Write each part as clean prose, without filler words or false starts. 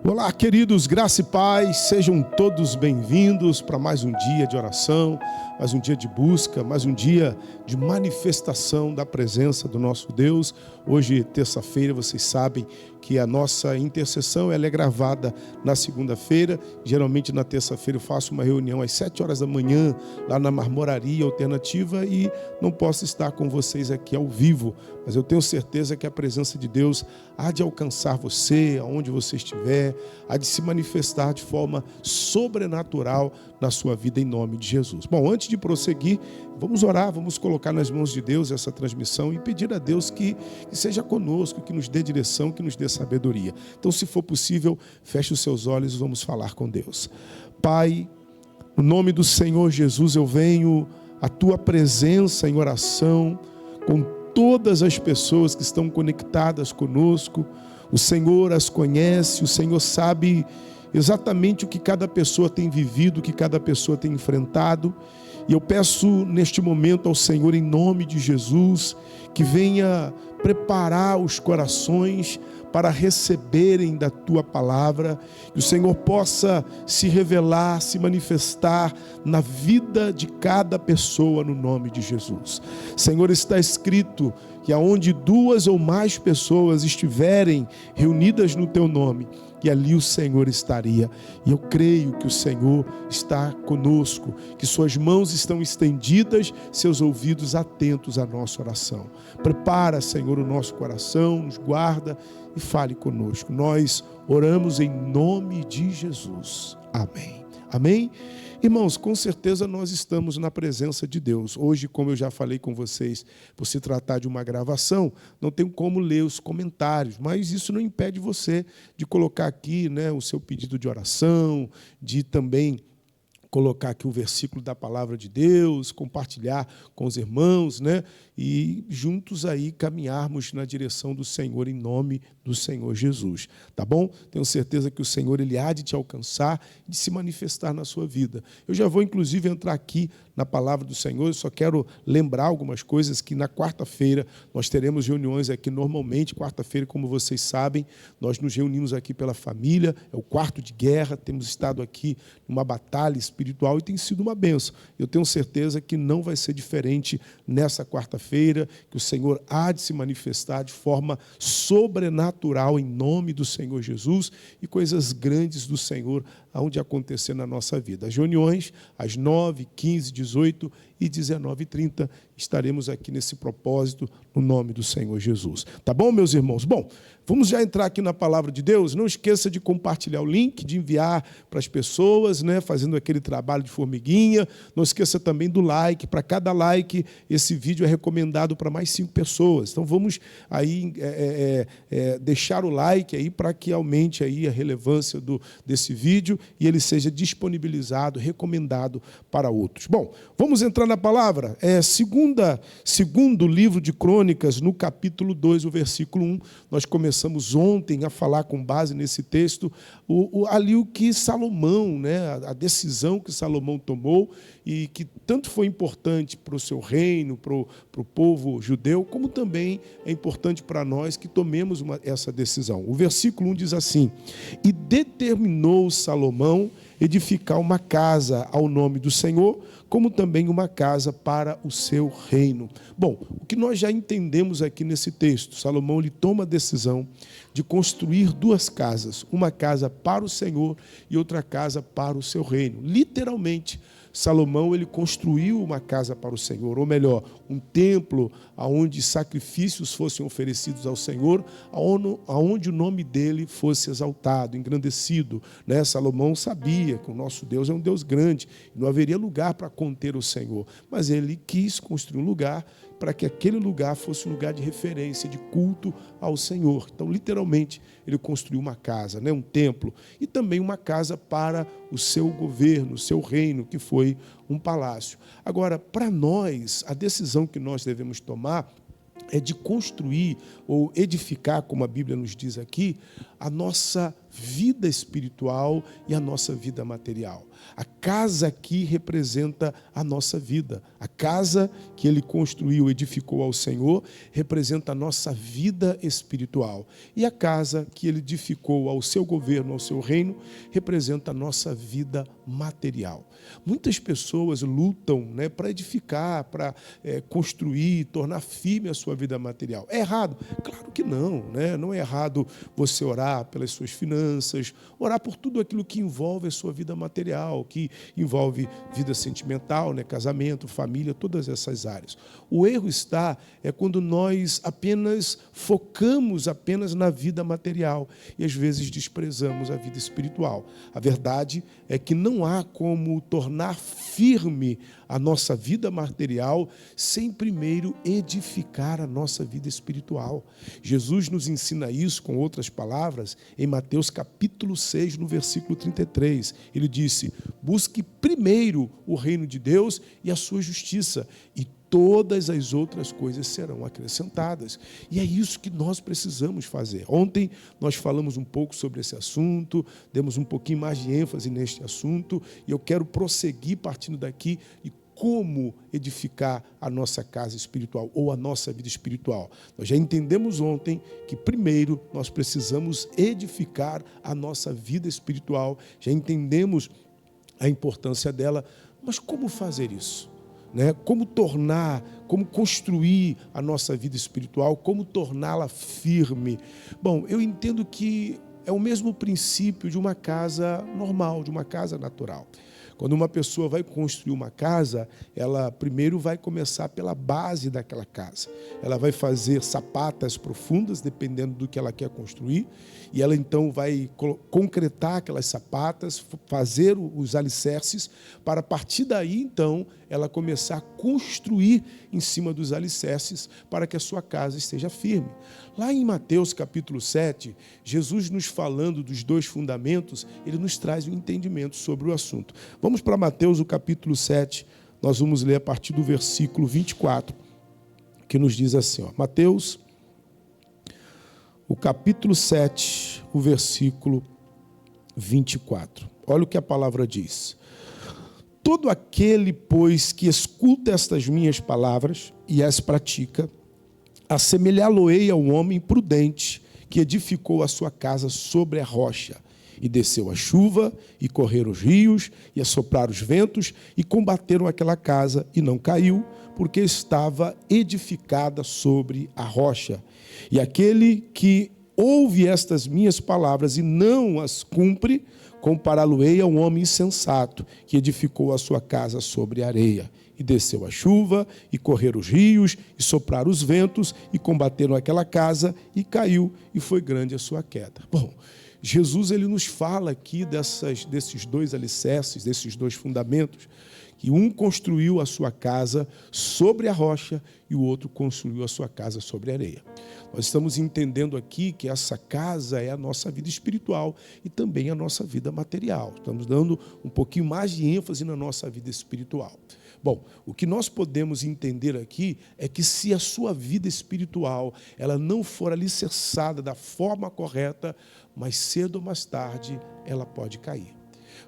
Olá, queridos, graça e paz, sejam todos bem-vindos para mais um dia de oração, mais um dia de busca, mais um dia de manifestação da presença do nosso Deus. Hoje, terça-feira, vocês sabem que a nossa intercessão ela é gravada na segunda-feira. Geralmente, na terça-feira, eu faço uma reunião às 7 horas da manhã, lá na Marmoraria Alternativa, e não posso estar com vocês aqui ao vivo, mas eu tenho certeza que a presença de Deus há de alcançar você, aonde você estiver, há de se manifestar de forma sobrenatural na sua vida, em nome de Jesus. Bom, antes de prosseguir, vamos orar, vamos colocar nas mãos de Deus essa transmissão e pedir a Deus que seja conosco, que nos dê direção, que nos dê sabedoria. Então, se for possível, feche os seus olhos e vamos falar com Deus. Pai, no nome do Senhor Jesus, eu venho à Tua presença em oração com todas as pessoas que estão conectadas conosco. O Senhor as conhece, o Senhor sabe exatamente o que cada pessoa tem vivido, o que cada pessoa tem enfrentado. E eu peço neste momento ao Senhor, em nome de Jesus, que venha preparar os corações para receberem da Tua palavra, que o Senhor possa se revelar, se manifestar na vida de cada pessoa no nome de Jesus. Senhor, está escrito que aonde 2 ou mais pessoas estiverem reunidas no Teu nome, e ali o Senhor estaria. E eu creio que o Senhor está conosco, que suas mãos estão estendidas, seus ouvidos atentos à nossa oração. Prepara, Senhor, o nosso coração, nos guarda e fale conosco. Nós oramos em nome de Jesus. Amém. Amém? Irmãos, com certeza nós estamos na presença de Deus. Hoje, como eu já falei com vocês, por se tratar de uma gravação, não tenho como ler os comentários, mas isso não impede você de colocar aqui, o seu pedido de oração, de também colocar aqui o versículo da palavra de Deus, compartilhar com os irmãos, e juntos aí caminharmos na direção do Senhor, em nome do Senhor Jesus, tá bom? Tenho certeza que o Senhor, Ele há de te alcançar e de se manifestar na sua vida. Eu já vou, inclusive, entrar aqui na palavra do Senhor, eu só quero lembrar algumas coisas, que na quarta-feira nós teremos reuniões aqui normalmente. Quarta-feira, como vocês sabem, nós nos reunimos aqui pela família, é o quarto de guerra, temos estado aqui numa batalha espiritual e tem sido uma bênção. Eu tenho certeza que não vai ser diferente nessa quarta-feira, que o Senhor há de se manifestar de forma sobrenatural em nome do Senhor Jesus, e coisas grandes do Senhor hão de acontecer na nossa vida. As reuniões, às 9, 15, 18 e 19h30, estaremos aqui nesse propósito, no nome do Senhor Jesus. Tá bom, meus irmãos? Bom, vamos já entrar aqui na palavra de Deus. Não esqueça de compartilhar o link, de enviar para as pessoas, fazendo aquele trabalho de formiguinha. Não esqueça também do like. Para cada like, esse vídeo é recomendado para mais 5 pessoas. Então, vamos aí deixar o like aí para que aumente aí a relevância desse vídeo e ele seja disponibilizado, recomendado para outros. Bom, vamos entrar na palavra. Segundo livro de Crônicas, no capítulo 2, o versículo 1, nós começamos ontem a falar com base nesse texto, ali o que Salomão, a decisão que Salomão tomou e que tanto foi importante para o seu reino, para o povo judeu, como também é importante para nós que tomemos essa decisão. O versículo 1 diz assim: e determinou Salomão edificar uma casa ao nome do Senhor, como também uma casa para o seu reino. Bom, o que nós já entendemos aqui nesse texto, Salomão ele toma a decisão de construir 2 casas, uma casa para o Senhor e outra casa para o seu reino. Literalmente, Salomão ele construiu uma casa para o Senhor, ou melhor, um templo onde sacrifícios fossem oferecidos ao Senhor, onde o nome dele fosse exaltado, engrandecido. Salomão sabia que o nosso Deus é um Deus grande, não haveria lugar para conter o Senhor, mas ele quis construir um lugar para que aquele lugar fosse um lugar de referência, de culto ao Senhor. Então, literalmente, ele construiu uma casa, um templo, e também uma casa para o seu governo, o seu reino, que foi um palácio. Agora, para nós, a decisão que nós devemos tomar é de construir ou edificar, como a Bíblia nos diz aqui, a nossa vida espiritual e a nossa vida material. A casa aqui representa a nossa vida. A casa que ele construiu, edificou ao Senhor, representa a nossa vida espiritual. E a casa que ele edificou ao seu governo, ao seu reino, representa a nossa vida material. Muitas pessoas lutam, né, para edificar, para construir, tornar firme a sua vida material. É errado? Claro que não, né? Não é errado você orar pelas suas finanças, orar por tudo aquilo que envolve a sua vida material, que envolve vida sentimental, né, casamento, família, todas essas áreas. O erro está quando nós apenas focamos apenas na vida material e às vezes desprezamos a vida espiritual. A verdade é que não há como tornar firme a nossa vida material sem primeiro edificar a nossa vida espiritual. Jesus nos ensina isso com outras palavras em Mateus capítulo 6, no versículo 33. Ele disse: busque primeiro o reino de Deus e a sua justiça, e todas as outras coisas serão acrescentadas. E é isso que nós precisamos fazer. Ontem nós falamos um pouco sobre esse assunto, demos um pouquinho mais de ênfase neste assunto, e eu quero prosseguir partindo daqui e como edificar a nossa casa espiritual ou a nossa vida espiritual. Nós já entendemos ontem que primeiro nós precisamos edificar a nossa vida espiritual, já entendemos a importância dela, mas como fazer isso? Né? Como construir a nossa vida espiritual, como torná-la firme? Bom, eu entendo que é o mesmo princípio de uma casa normal, de uma casa natural. Quando uma pessoa vai construir uma casa, ela primeiro vai começar pela base daquela casa. Ela vai fazer sapatas profundas, dependendo do que ela quer construir, e ela então vai concretar aquelas sapatas, fazer os alicerces, para a partir daí, então, ela começar a construir em cima dos alicerces para que a sua casa esteja firme. Lá em Mateus capítulo 7, Jesus nos falando dos dois fundamentos, ele nos traz um entendimento sobre o assunto. Vamos para Mateus, o capítulo 7, nós vamos ler a partir do versículo 24, que nos diz assim, Mateus, o capítulo 7, o versículo 24. Olha o que a palavra diz. Todo aquele, pois, que escuta estas minhas palavras e as pratica, assemelhá-lo-ei ao homem prudente que edificou a sua casa sobre a rocha. E desceu a chuva, e correram os rios, e assopraram os ventos, e combateram aquela casa, e não caiu, porque estava edificada sobre a rocha. E aquele que ouve estas minhas palavras e não as cumpre, compará-lo-ei a um homem insensato, que edificou a sua casa sobre a areia. E desceu a chuva, e correram os rios, e sopraram os ventos, e combateram aquela casa, e caiu, e foi grande a sua queda. Bom, Jesus ele nos fala aqui desses dois alicerces, desses dois fundamentos, que um construiu a sua casa sobre a rocha e o outro construiu a sua casa sobre a areia. Nós estamos entendendo aqui que essa casa é a nossa vida espiritual e também a nossa vida material. Estamos dando um pouquinho mais de ênfase na nossa vida espiritual. Bom, o que nós podemos entender aqui é que se a sua vida espiritual ela não for alicerçada da forma correta, mais cedo ou mais tarde ela pode cair.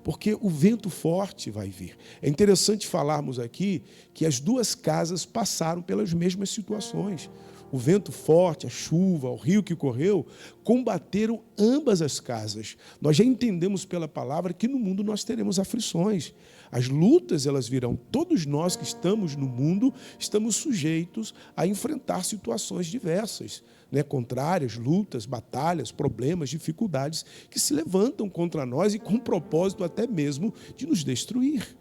Porque o vento forte vai vir. É interessante falarmos aqui que as duas casas passaram pelas mesmas situações. O vento forte, a chuva, o rio que correu, combateram ambas as casas. Nós já entendemos pela palavra que no mundo nós teremos aflições. As lutas, elas virão. Todos nós que estamos no mundo, estamos sujeitos a enfrentar situações diversas, né? Contrárias, lutas, batalhas, problemas, dificuldades que se levantam contra nós e com o propósito até mesmo de nos destruir.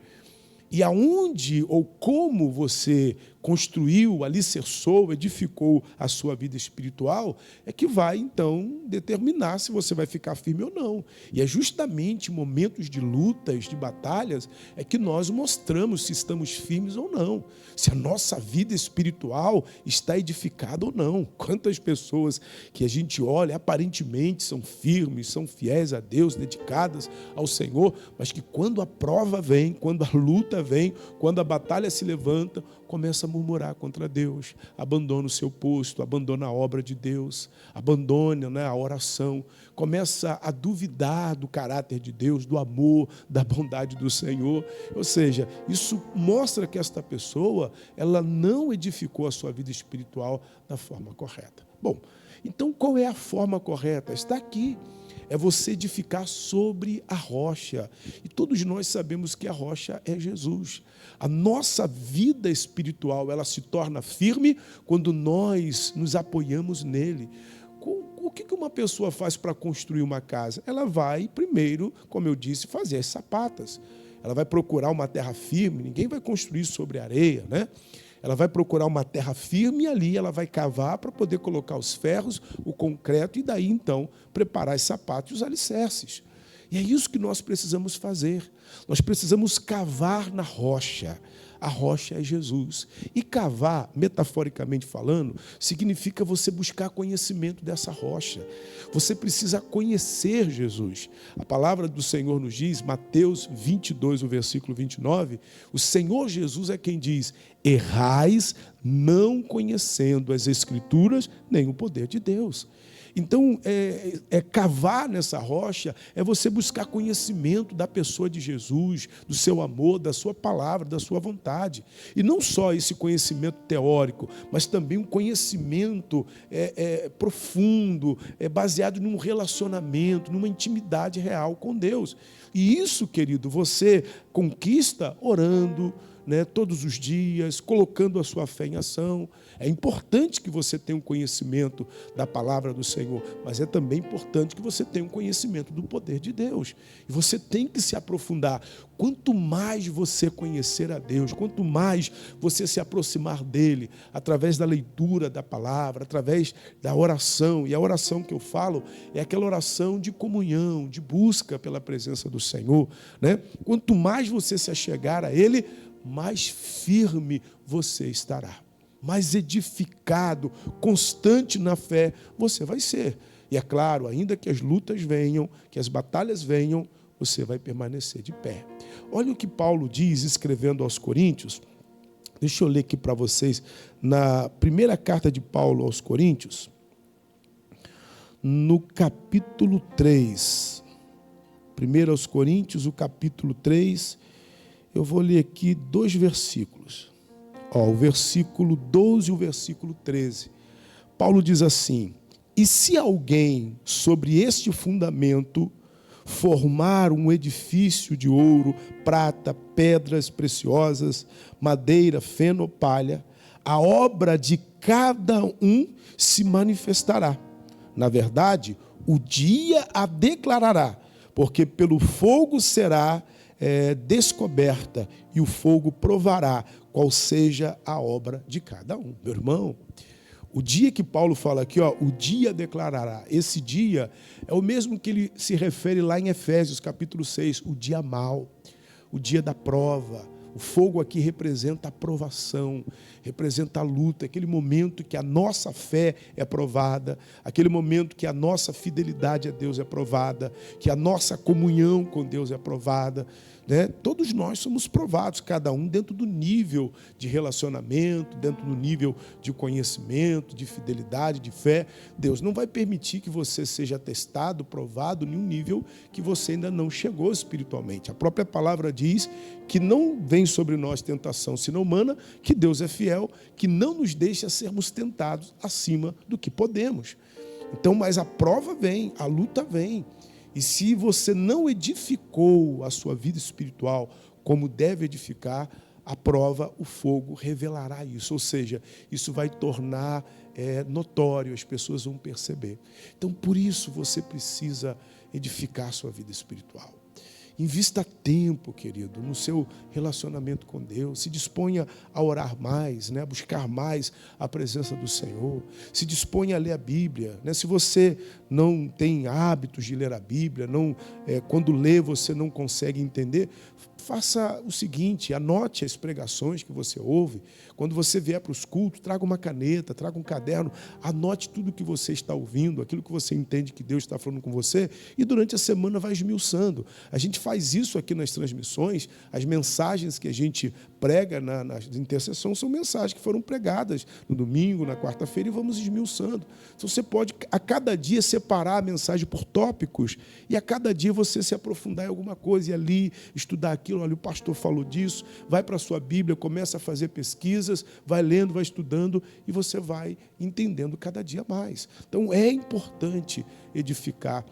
E aonde ou como você construiu, alicerçou, edificou a sua vida espiritual, é que vai, então, determinar se você vai ficar firme ou não. E é justamente em momentos de lutas, de batalhas, é que nós mostramos se estamos firmes ou não, se a nossa vida espiritual está edificada ou não. Quantas pessoas que a gente olha, aparentemente são firmes, são fiéis a Deus, dedicadas ao Senhor, mas que quando a prova vem, quando a luta vem, quando a batalha se levanta, começa a murmurar contra Deus, abandona o seu posto, abandona a obra de Deus, abandona, né, a oração, começa a duvidar do caráter de Deus, do amor, da bondade do Senhor. Ou seja, isso mostra que esta pessoa, ela não edificou a sua vida espiritual da forma correta. Bom, então qual é a forma correta? Está aqui. É você edificar sobre a rocha. E todos nós sabemos que a rocha é Jesus. A nossa vida espiritual, ela se torna firme quando nós nos apoiamos nele. O que uma pessoa faz para construir uma casa? Ela vai, primeiro, como eu disse, fazer as sapatas. Ela vai procurar uma terra firme, ninguém vai construir sobre areia, né? Ela vai procurar uma terra firme e ali ela vai cavar para poder colocar os ferros, o concreto e daí então preparar os sapatos e os alicerces. E é isso que nós precisamos fazer. Nós precisamos cavar na rocha. A rocha é Jesus. E cavar, metaforicamente falando, significa você buscar conhecimento dessa rocha. Você precisa conhecer Jesus. A palavra do Senhor nos diz, Mateus 22, o versículo 29, o Senhor Jesus é quem diz: errais não conhecendo as Escrituras nem o poder de Deus. Então, cavar nessa rocha é você buscar conhecimento da pessoa de Jesus, do seu amor, da sua palavra, da sua vontade. E não só esse conhecimento teórico, mas também um conhecimento profundo, baseado num relacionamento, numa intimidade real com Deus. E isso, querido, você conquista orando, né, todos os dias, colocando a sua fé em ação. É importante que você tenha um conhecimento da palavra do Senhor, mas é também importante que você tenha um conhecimento do poder de Deus. E você tem que se aprofundar. Quanto mais você conhecer a Deus, quanto mais você se aproximar dele, através da leitura da palavra, através da oração, e a oração que eu falo é aquela oração de comunhão, de busca pela presença do Senhor, né? Quanto mais você se achegar a ele, mais firme você estará, mais edificado, constante na fé você vai ser. E é claro, ainda que as lutas venham, que as batalhas venham, você vai permanecer de pé. Olha o que Paulo diz, escrevendo aos Coríntios. Deixa eu ler aqui para vocês, na primeira carta de Paulo aos Coríntios, no capítulo 3. 1 aos Coríntios, o capítulo 3, eu vou ler aqui 2 versículos. O versículo 12 e o versículo 13. Paulo diz assim: e se alguém sobre este fundamento formar um edifício de ouro, prata, pedras preciosas, madeira, feno ou palha, a obra de cada um se manifestará. Na verdade, o dia a declarará, porque pelo fogo será descoberta, e o fogo provará qual seja a obra de cada um. Meu irmão, o dia que Paulo fala aqui, o dia declarará, esse dia é o mesmo que ele se refere lá em Efésios capítulo 6, o dia mau, o dia da prova. O fogo aqui representa a provação, representa a luta, aquele momento que a nossa fé é provada, aquele momento que a nossa fidelidade a Deus é provada, que a nossa comunhão com Deus é provada, né? Todos nós somos provados, cada um dentro do nível de relacionamento, dentro do nível de conhecimento, de fidelidade, de fé. Deus não vai permitir que você seja testado, provado em um nível que você ainda não chegou espiritualmente. A própria palavra diz que não vem sobre nós tentação senão humana, que Deus é fiel, que não nos deixa sermos tentados acima do que podemos. Então, mas a prova vem, a luta vem. E se você não edificou a sua vida espiritual como deve edificar, a prova, o fogo revelará isso. Ou seja, isso vai tornar notório, as pessoas vão perceber. Então, por isso, você precisa edificar a sua vida espiritual. Invista tempo, querido, no seu relacionamento com Deus. Se disponha a orar mais, né? A buscar mais a presença do Senhor. Se disponha a ler a Bíblia, né? Se você não tem hábitos de ler a Bíblia, quando lê você não consegue entender, faça o seguinte, anote as pregações que você ouve. Quando você vier para os cultos, traga uma caneta, traga um caderno, anote tudo que você está ouvindo, aquilo que você entende que Deus está falando com você, e durante a semana vai esmiuçando. A gente faz isso aqui nas transmissões, as mensagens que a gente prega na intercessão são mensagens que foram pregadas no domingo, na quarta-feira, e vamos esmiuçando. Então você pode, a cada dia, separar a mensagem por tópicos, e a cada dia você se aprofundar em alguma coisa, e ali estudar aquilo. Olha, o pastor falou disso, vai para a sua Bíblia, começa a fazer pesquisas, vai lendo, vai estudando, e você vai entendendo cada dia mais. Então é importante edificar,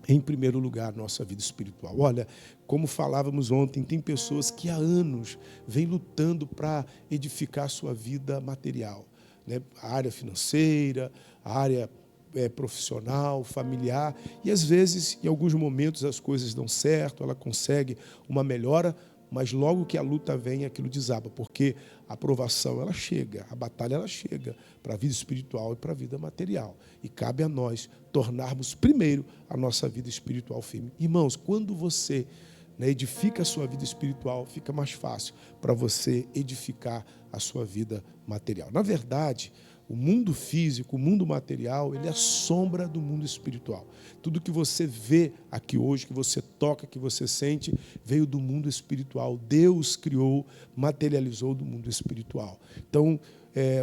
em primeiro lugar, a nossa vida espiritual. Olha, como falávamos ontem, tem pessoas que há anos vêm lutando para edificar a sua vida material, né? A área financeira, a área profissional, familiar, e às vezes, em alguns momentos, as coisas dão certo, ela consegue uma melhora, mas logo que a luta vem, aquilo desaba, porque a provação ela chega, a batalha ela chega para a vida espiritual e para a vida material. E cabe a nós tornarmos primeiro a nossa vida espiritual firme. Irmãos, quando você edifica a sua vida espiritual, fica mais fácil para você edificar a sua vida material. Na verdade, o mundo físico, o mundo material, ele é a sombra do mundo espiritual. Tudo que você vê aqui hoje, que você toca, que você sente, veio do mundo espiritual. Deus criou, materializou do mundo espiritual. Então,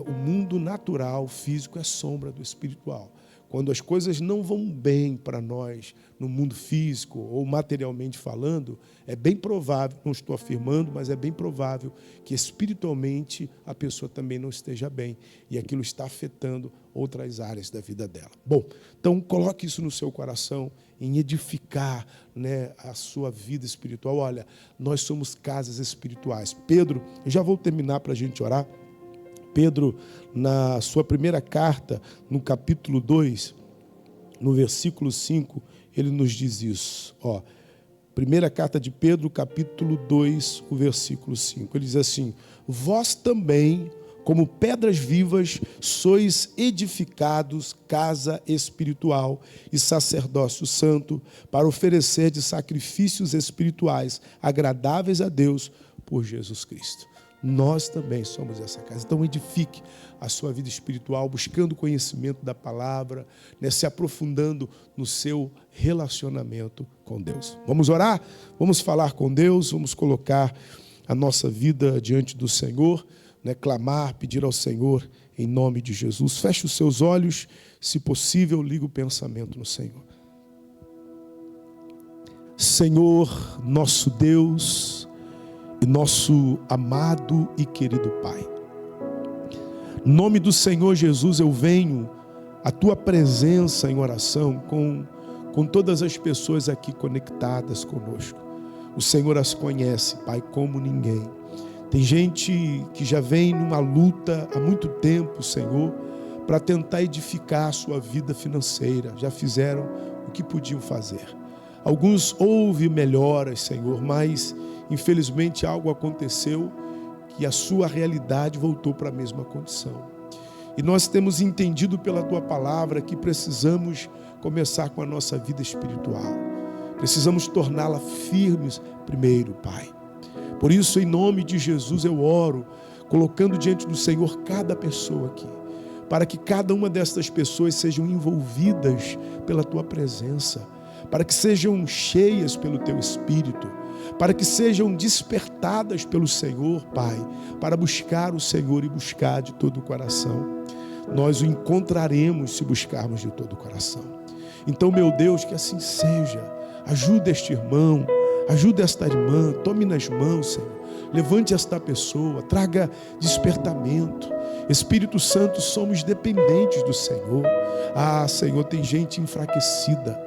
o mundo natural, físico, é sombra do espiritual. Quando as coisas não vão bem para nós, no mundo físico ou materialmente falando, é bem provável, não estou afirmando, mas é bem provável que espiritualmente a pessoa também não esteja bem e aquilo está afetando outras áreas da vida dela. Bom, então coloque isso no seu coração, em edificar, a sua vida espiritual. Olha, nós somos casas espirituais. Pedro, eu já vou terminar para a gente orar. Pedro, na sua primeira carta, no capítulo 2, no versículo 5, ele nos diz isso. Primeira carta de Pedro, capítulo 2, o versículo 5. Ele diz assim: vós também, como pedras vivas, sois edificados casa espiritual e sacerdócio santo, para oferecer de sacrifícios espirituais agradáveis a Deus por Jesus Cristo. Nós também somos essa casa. Então edifique a sua vida espiritual, buscando conhecimento da palavra, se aprofundando no seu relacionamento com Deus. Vamos orar? Vamos falar com Deus, vamos colocar a nossa vida diante do Senhor, clamar, pedir ao Senhor em nome de Jesus. Feche os seus olhos, se possível, liga o pensamento no Senhor. Senhor, nosso Deus e nosso amado e querido Pai, em nome do Senhor Jesus, eu venho à Tua presença em oração com todas as pessoas aqui conectadas conosco. O Senhor as conhece, Pai, como ninguém. Tem gente que já vem numa luta há muito tempo, Senhor, para tentar edificar a sua vida financeira. Já fizeram o que podiam fazer. Alguns houve melhoras, Senhor, mas infelizmente algo aconteceu que a sua realidade voltou para a mesma condição. E nós temos entendido pela Tua palavra que precisamos começar com a nossa vida espiritual. Precisamos torná-la firmes primeiro, Pai. Por isso, em nome de Jesus, eu oro, colocando diante do Senhor cada pessoa aqui, para que cada uma destas pessoas sejam envolvidas pela Tua presença, para que sejam cheias pelo Teu Espírito, para que sejam despertadas pelo Senhor, Pai, para buscar o Senhor e buscar de todo o coração. Nós o encontraremos se buscarmos de todo o coração. Então, meu Deus, que assim seja. Ajuda este irmão, ajuda esta irmã, tome nas mãos, Senhor. Levante esta pessoa, traga despertamento. Espírito Santo, somos dependentes do Senhor. Ah, Senhor, tem gente enfraquecida.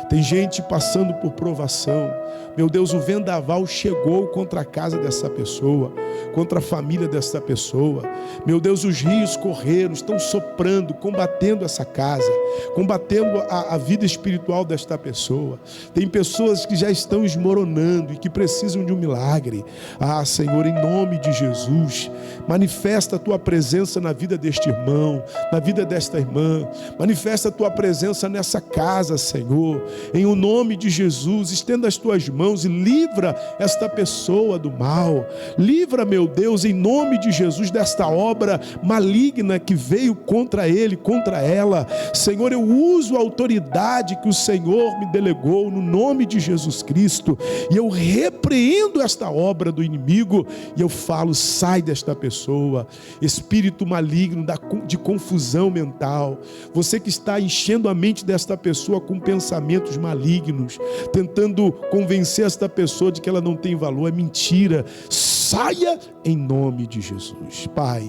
Tem gente passando por provação. Meu Deus, o vendaval chegou contra a casa dessa pessoa, contra a família dessa pessoa. Meu Deus, os rios correram, estão soprando, combatendo essa casa, combatendo a vida espiritual desta pessoa. Tem pessoas que já estão esmoronando e que precisam de um milagre. Ah, Senhor, em nome de Jesus, manifesta a Tua presença na vida deste irmão, na vida desta irmã. Manifesta a Tua presença nessa casa, Senhor. Senhor, em o nome de Jesus, estenda as tuas mãos e livra esta pessoa do mal. Livra, meu Deus, em nome de Jesus, desta obra maligna que veio contra ele, contra ela. Senhor, eu uso a autoridade que o Senhor me delegou no nome de Jesus Cristo, e eu repreendo esta obra do inimigo, e eu falo: sai desta pessoa, espírito maligno de confusão mental, você que está enchendo a mente desta pessoa com pensamentos malignos, tentando convencer esta pessoa de que ela não tem valor, é mentira. Saia em nome de Jesus. Pai,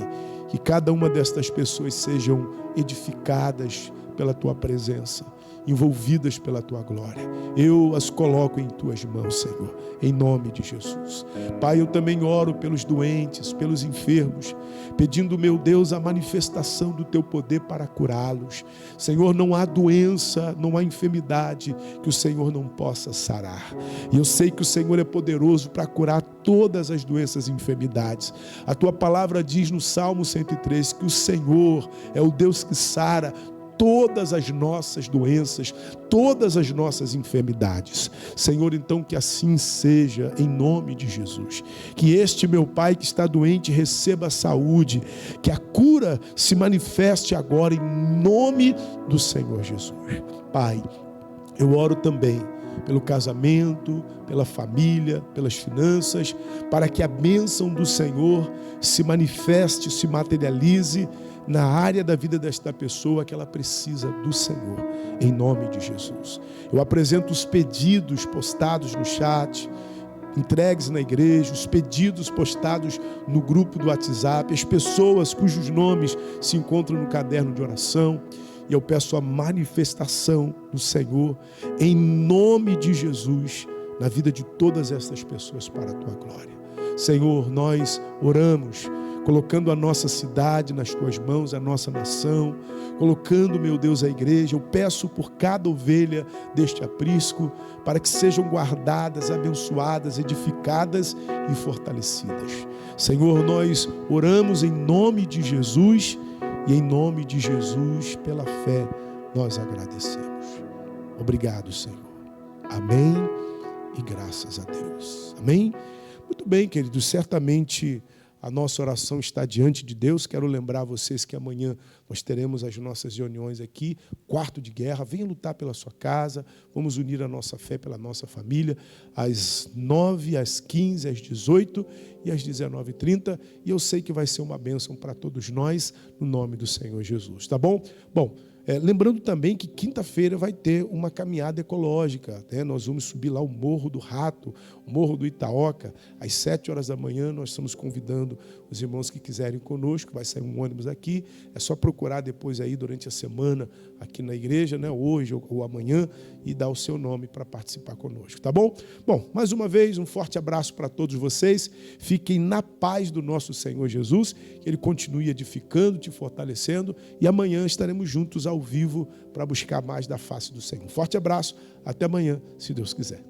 que cada uma destas pessoas sejam edificadas pela tua presença, envolvidas pela tua glória. Eu as coloco em tuas mãos, Senhor, em nome de Jesus. Pai, eu também oro pelos doentes, pelos enfermos, pedindo, meu Deus, a manifestação do teu poder para curá-los. Senhor, não há doença, não há enfermidade que o Senhor não possa sarar. E eu sei que o Senhor é poderoso para curar todas as doenças e enfermidades. A tua palavra diz no Salmo 103 que o Senhor é o Deus que sara todas as nossas doenças, todas as nossas enfermidades. Senhor, então que assim seja, em nome de Jesus. Que este meu pai que está doente receba saúde, que a cura se manifeste agora em nome do Senhor Jesus. Pai, eu oro também pelo casamento, pela família, pelas finanças, para que a bênção do Senhor se manifeste, se materialize na área da vida desta pessoa que ela precisa do Senhor, em nome de Jesus. Eu apresento os pedidos postados no chat, entregues na igreja, os pedidos postados no grupo do WhatsApp, as pessoas cujos nomes se encontram no caderno de oração. E eu peço a manifestação do Senhor, em nome de Jesus, na vida de todas estas pessoas para a tua glória. Senhor, nós oramos, colocando a nossa cidade nas tuas mãos, a nossa nação, colocando, meu Deus, a igreja. Eu peço por cada ovelha deste aprisco, para que sejam guardadas, abençoadas, edificadas e fortalecidas. Senhor, nós oramos em nome de Jesus, e em nome de Jesus, pela fé, nós agradecemos. Obrigado, Senhor. Amém e graças a Deus. Amém? Muito bem, queridos, certamente a nossa oração está diante de Deus. Quero lembrar vocês que amanhã nós teremos as nossas reuniões aqui, quarto de guerra. Venha lutar pela sua casa, vamos unir a nossa fé pela nossa família, às 9, às 15, às 18 e às 19h30. E eu sei que vai ser uma bênção para todos nós, no nome do Senhor Jesus. Tá bom? Bom, lembrando também que quinta-feira vai ter uma caminhada ecológica, né? Nós vamos subir lá o Morro do Rato, o Morro do Itaoca, às 7 horas da manhã. Nós estamos convidando os irmãos que quiserem conosco. Vai sair um ônibus aqui, é só procurar depois aí durante a semana aqui na igreja, né? Hoje ou amanhã, e dar o seu nome para participar conosco, tá bom? Bom, mais uma vez, um forte abraço para todos vocês. Fiquem na paz do nosso Senhor Jesus, que Ele continue edificando, te fortalecendo, e amanhã estaremos juntos ao vivo para buscar mais da face do Senhor. Um forte abraço, até amanhã, se Deus quiser.